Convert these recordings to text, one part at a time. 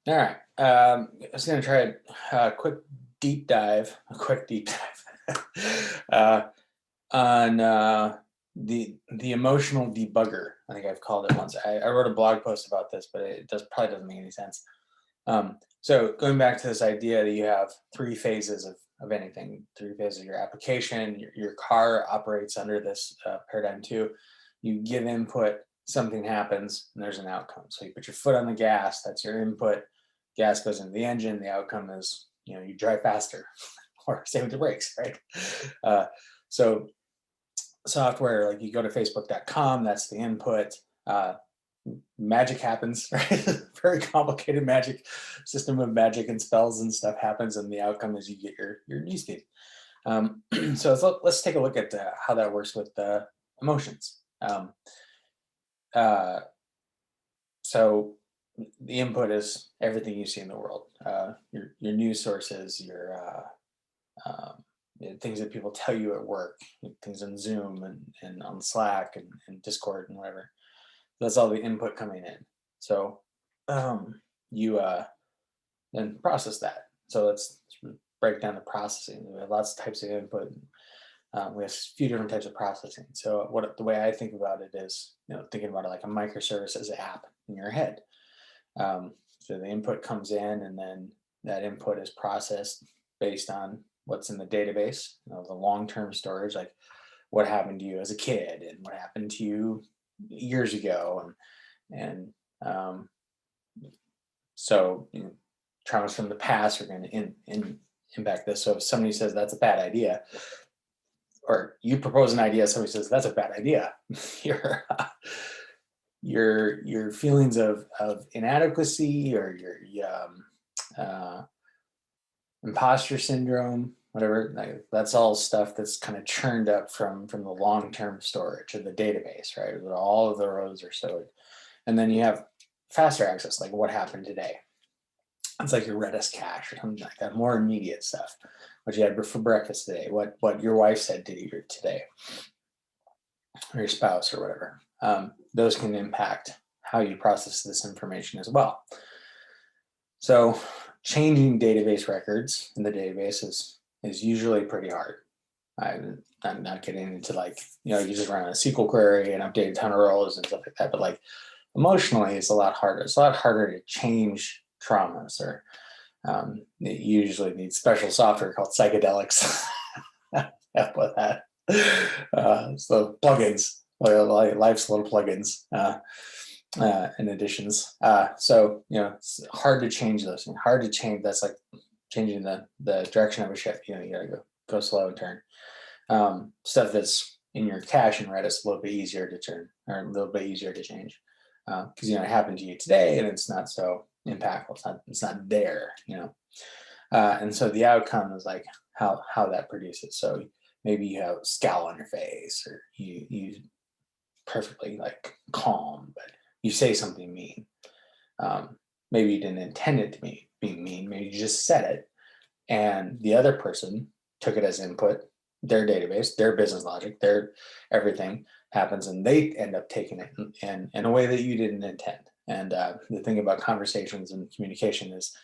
All right. I was going to try a quick deep dive, uh, on the emotional debugger. I think I've called it once. I wrote a blog post about this, but it probably doesn't make any sense. So going back to this idea that you have three phases of anything, three phases of your application, your car operates under this paradigm too. You give input, something happens, and there's an outcome. So you put your foot on the gas, that's your input. Gas goes into the engine, the outcome is, you drive faster or same with the brakes, right? So software, like you go to facebook.com, that's the input. Magic happens, right? Very complicated magic system of magic and spells and stuff happens, and the outcome is you get your newsfeed. So let's take a look at how that works with emotions. So the input is everything you see in the world, your news sources, your things that people tell you at work, things on Zoom and on Slack and Discord and whatever. That's all the input coming in. So you then process that. So let's break down the processing. We have lots of types of input. We have a few different types of processing. So the way I think about it is, thinking about it like a microservices app in your head. So the input comes in, and then that input is processed based on what's in the database, the long-term storage, like what happened to you as a kid and what happened to you years ago, and so traumas from the past are going to impact this. So if somebody says that's a bad idea, or you propose an idea, somebody says that's a bad idea, your feelings of inadequacy or your imposter syndrome, whatever, that's all stuff that's kind of churned up from the long-term storage of the database, right? Where all of the rows are stored. And then you have faster access, like what happened today. It's like your Redis cache or something like that, more immediate stuff. What you had for breakfast today, what your wife said to you today, or your spouse or whatever. Those can impact how you process this information as well. So changing database records in the database is usually pretty hard. I'm not getting into you just run a SQL query and update a ton of rows and stuff like that, but emotionally it's a lot harder. It's a lot harder to change traumas, or it usually needs special software called psychedelics. Help with that. So plugins, life's little plugins. And additions. So it's hard to change those things. Hard to change. That's like changing the direction of a ship. You gotta go slow and turn. Stuff that's in your cache and Redis a little bit easier to turn, or a little bit easier to change, because it happened to you today and it's not so impactful. It's not there. And so the outcome is like how that produces. So maybe you have a scowl on your face, or you perfectly calm, but you say something mean. Maybe you didn't intend it to be mean. Maybe you just said it, and the other person took it as input. Their database, their business logic, their everything happens, and they end up taking it in a way that you didn't intend. And the thing about conversations and communication is,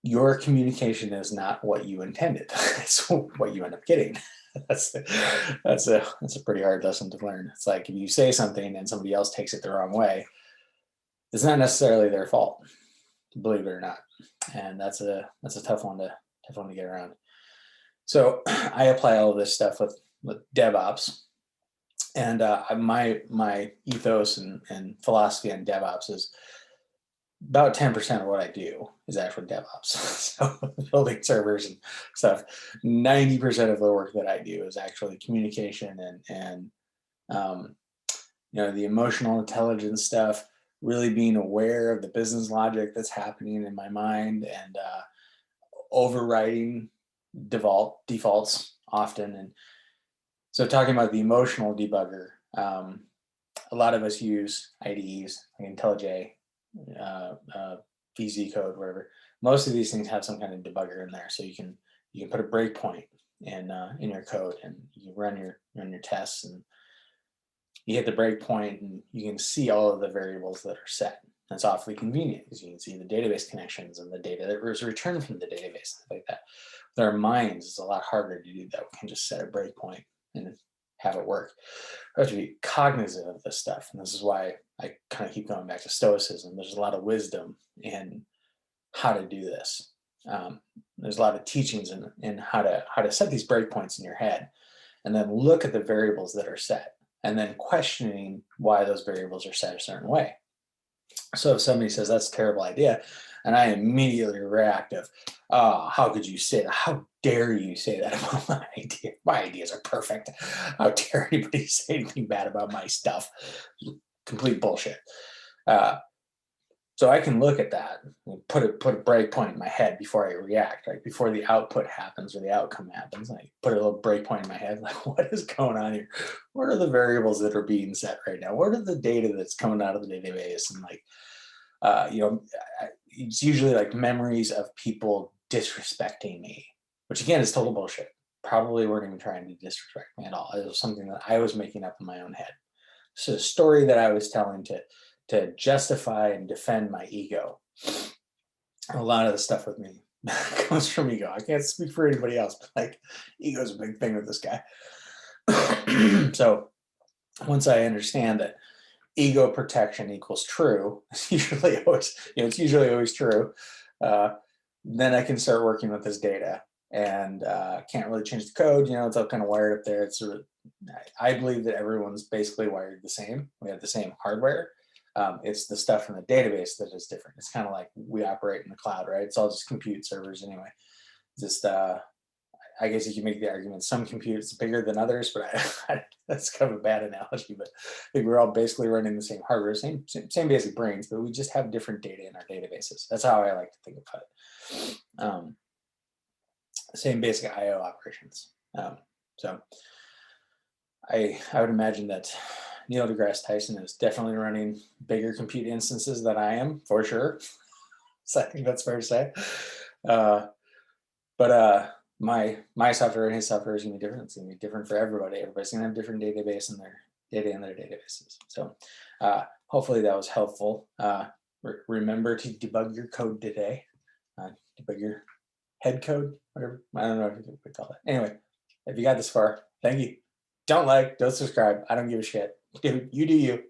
your communication is not what you intended. It's what you end up getting. That's a pretty hard lesson to learn. It's like if you say something and somebody else takes it the wrong way, it's not necessarily their fault, believe it or not. And that's a tough one to get around. So I apply all of this stuff with DevOps, and my ethos and philosophy on DevOps is about 10% of what I do is actually DevOps. So building servers and stuff. 90% of the work that I do is actually communication and the emotional intelligence stuff, really being aware of the business logic that's happening in my mind, and overriding defaults often. And so talking about the emotional debugger, a lot of us use IDEs like IntelliJ, VZ code, whatever. Most of these things have some kind of debugger in there, so you can put a breakpoint in your code, and you run your tests, and you hit the breakpoint, and you can see all of the variables that are set. It's awfully convenient because you can see the database connections and the data that was returned from the database, stuff like that. With our minds, it's a lot harder to do that. We can just set a breakpoint and have it work. We have to be cognizant of this stuff. And this is why I kind of keep going back to Stoicism. There's a lot of wisdom in how to do this. There's a lot of teachings in how to set these breakpoints in your head, and then look at the variables that are set, and then questioning why those variables are set a certain way. So if somebody says that's a terrible idea, and I immediately react of, oh, how could you say that? How dare you say that about my idea? My ideas are perfect. How dare anybody say anything bad about my stuff? Complete bullshit. So I can look at that and put a breakpoint in my head before I react, right? Before the output happens or the outcome happens. I put a little breakpoint in my head, like, what is going on here? What are the variables that are being set right now? What are the data that's coming out of the database? And like, it's usually like memories of people disrespecting me, which again is total bullshit. Probably weren't even trying to disrespect me at all. It was something that I was making up in my own head. So a story that I was telling to justify and defend my ego. A lot of the stuff with me comes from ego. I can't speak for anybody else, but like ego is a big thing with this guy. So once I understand that ego protection equals true, it's usually always true, then I can start working with this data, and can't really change the code. It's all kind of wired up there. It's sort of, I believe that everyone's basically wired the same. We have the same hardware. It's the stuff in the database that is different. It's kind of like we operate in the cloud, right? It's all just compute servers anyway. Just, I guess you can make the argument some compute is bigger than others, but that's kind of a bad analogy. But I think we're all basically running the same hardware, same basic brains, but we just have different data in our databases. That's how I like to think about it. Same basic IO operations. So I would imagine that Neil deGrasse Tyson is definitely running bigger compute instances than I am, for sure. So I think that's fair to say. But my software and his software is going to be different. It's going to be different for everybody. Everybody's going to have different database and their data in their databases. So hopefully that was helpful. Remember to debug your code today. Debug your head code, whatever. I don't know if you could call it. Anyway, if you got this far, thank you. Don't subscribe. I don't give a shit. You do you.